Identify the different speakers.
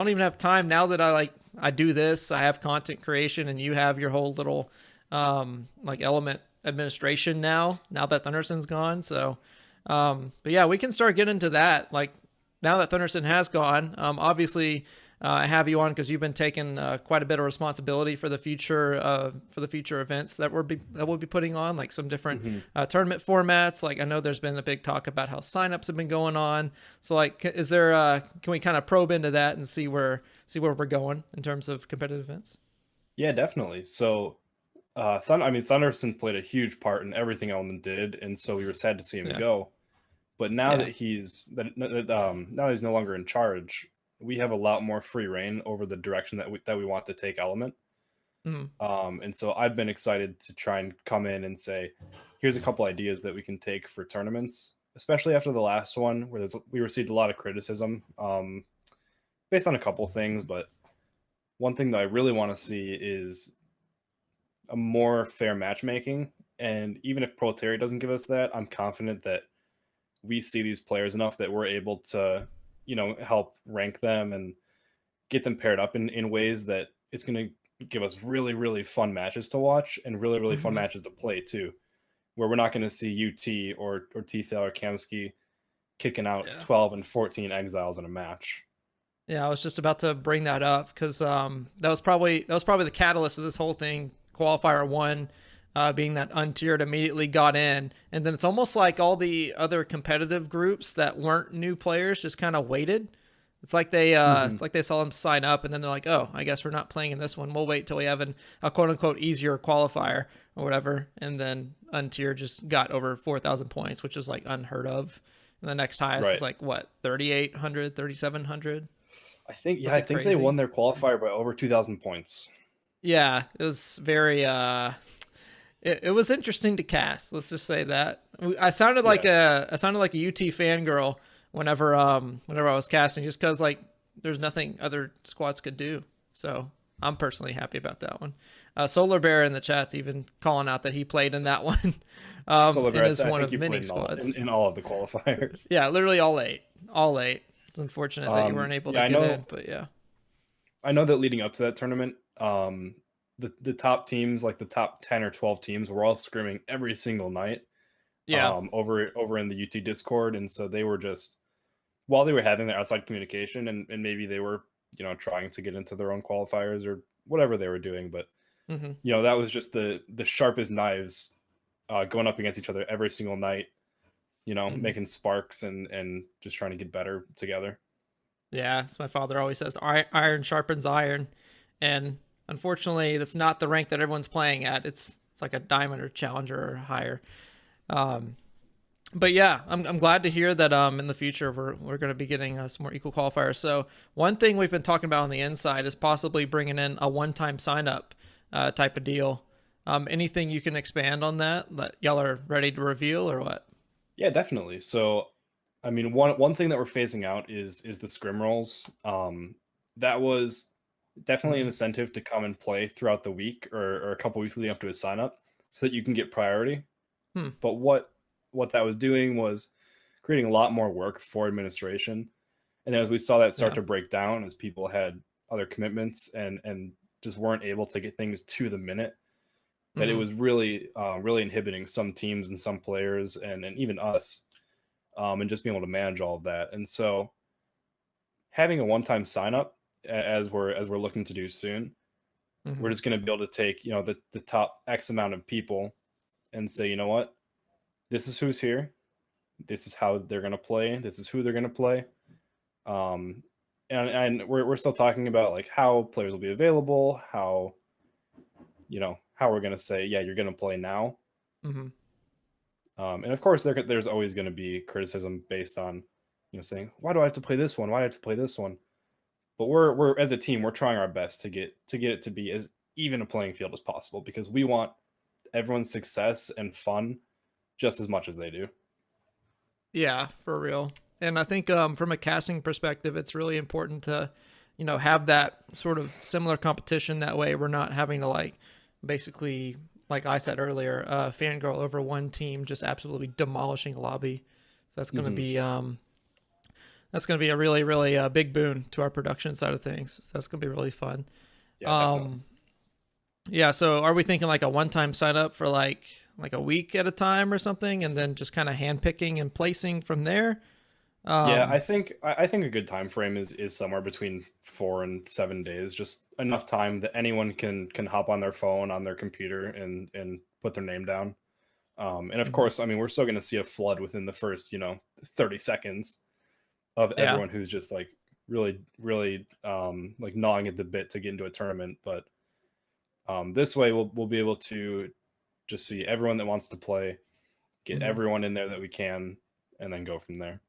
Speaker 1: don't even have time now that I do this. I have content creation, and you have your whole little like element administration now that Thunderson's gone. So, but yeah, we can start getting into that. Like now that Thunderson has gone, obviously. I have you on because you've been taking quite a bit of responsibility for the future events that we'll be putting on, like some different
Speaker 2: Hmm.
Speaker 1: tournament formats. Like I know there's been a big talk about how signups have been going on. So like, is there can we kind of probe into that and see where we're going in terms of competitive events?
Speaker 2: Yeah, definitely. So, Thunderson played a huge part in everything Element did, and so we were sad to see him
Speaker 1: Yeah,
Speaker 2: go. But now
Speaker 1: yeah.
Speaker 2: that now that he's no longer in charge, we have a lot more free reign over the direction that we want to take Element.
Speaker 1: Mm,
Speaker 2: And so I've been excited to try and come in and say, here's a couple ideas that we can take for tournaments, especially after the last one where we received a lot of criticism based on a couple things. But one thing that I really want to see is a more fair matchmaking. And even if Proletariat doesn't give us that, I'm confident that we see these players enough that we're able to, help rank them and get them paired up in ways that it's going to give us really, really fun matches to watch and really, really fun
Speaker 1: hmm.
Speaker 2: matches to play too, where we're not going to see UT or T-Fail or Kamsky kicking out
Speaker 1: Yeah.
Speaker 2: 12 and 14 exiles in a match.
Speaker 1: Yeah, I was just about to bring that up because that was probably the catalyst of this whole thing. Qualifier one, being that untiered immediately got in, and then it's almost like all the other competitive groups that weren't new players just kind of waited.
Speaker 2: Hmm.
Speaker 1: It's like they saw them sign up, and then they're like, oh, I guess we're not playing in this one. We'll wait till we have a quote unquote easier qualifier or whatever, and then untiered just got over 4,000 points, which is like unheard of. And the next highest is
Speaker 2: Right.
Speaker 1: like what 3,800, 3,700.
Speaker 2: I
Speaker 1: Something
Speaker 2: think they
Speaker 1: crazy.
Speaker 2: won their qualifier by over 2,000 points.
Speaker 1: Yeah, it was very it was interesting to cast. Let's just say that.
Speaker 2: Yeah.
Speaker 1: I sounded like a UT fangirl whenever I was casting just cuz like there's nothing other squads could do. So, I'm personally happy about that one. Solar Bear in the chat's even calling out that he played in that one
Speaker 2: Solar
Speaker 1: and
Speaker 2: Bear,
Speaker 1: is
Speaker 2: I
Speaker 1: one
Speaker 2: think
Speaker 1: of
Speaker 2: you
Speaker 1: many
Speaker 2: played
Speaker 1: squads.
Speaker 2: in all of the qualifiers.
Speaker 1: Yeah, literally all 8. All 8. It's unfortunate that you weren't able
Speaker 2: Yeah,
Speaker 1: to get in, but yeah.
Speaker 2: I know that leading up to that tournament, the top teams, like the top 10 or 12 teams, were all screaming every single night
Speaker 1: Yeah.
Speaker 2: over in the UT Discord, and so they were just while they were having their outside communication, and maybe they were trying to get into their own qualifiers or whatever they were doing, but
Speaker 1: Mhm.
Speaker 2: that was just the sharpest knives going up against each other every single night.
Speaker 1: Mhm.
Speaker 2: Making sparks and just trying to get better together.
Speaker 1: Yeah, as my father always says, iron sharpens iron, and unfortunately, that's not the rank that everyone's playing at. It's like a diamond or challenger or higher. Um, but yeah, I'm glad to hear that in the future we're going to be getting some more equal qualifiers. So one thing we've been talking about on the inside is possibly bringing in a one-time sign up type of deal. Anything you can expand on that y'all are ready to reveal or what?
Speaker 2: Yeah, definitely. So, I mean, one thing that we're phasing out is the scrim rolls. That was definitely an
Speaker 1: Mm-hmm.
Speaker 2: incentive to come and play throughout the week or a couple weeks leading up to a sign up, so that you can get priority.
Speaker 1: Hmm.
Speaker 2: But what that was doing was creating a lot more work for administration. And as we saw that start
Speaker 1: Yeah.
Speaker 2: to break down, as people had other commitments and just weren't able to get things to the minute, that it
Speaker 1: Mm-hmm.
Speaker 2: was really inhibiting some teams and some players and even us, and just being able to manage all of that. And so having a one-time sign up, as we're looking to do soon, we're
Speaker 1: Mm-hmm.
Speaker 2: just going to be able to take the top X amount of people and say, you know what, this is who's here, this is how they're going to play, this is who they're going to play. um, and we're still talking about like how players will be available, how we're going to say, yeah, you're going to play now.
Speaker 1: Mm-hmm.
Speaker 2: And of course, there's always going to be criticism based on, saying, why do I have to play this one? Why do I have to play this one? But we're as a team, we're trying our best to get it to be as even a playing field as possible because we want everyone's success and fun just as much as they do.
Speaker 1: Yeah, for real. And I think from a casting perspective, it's really important to, have that sort of similar competition. That way, we're not having to like, basically, like I said earlier, fangirl over one team just absolutely demolishing a lobby. So that's gonna
Speaker 2: Hmm.
Speaker 1: be That's going to be a really, really big boon to our production side of things. So that's going to be really fun.
Speaker 2: Yeah, definitely.
Speaker 1: Um, yeah. So are we thinking like a one-time sign up for like a week at a time or something, and then just kind of hand picking and placing from there?
Speaker 2: Yeah,
Speaker 1: Um,
Speaker 2: I think a good time frame is somewhere between 4 and 7 days. Just enough time that anyone can hop on their phone, on their computer, and put their name down. And of
Speaker 1: mhm.
Speaker 2: course, I mean, we're still going to see a flood within the first, 30 seconds of
Speaker 1: Yeah.
Speaker 2: everyone who's just like really, really like gnawing at the bit to get into a tournament. But this way, we'll be able to just see everyone that wants to play, get
Speaker 1: Mhm.
Speaker 2: everyone in there that we can, and then go from there.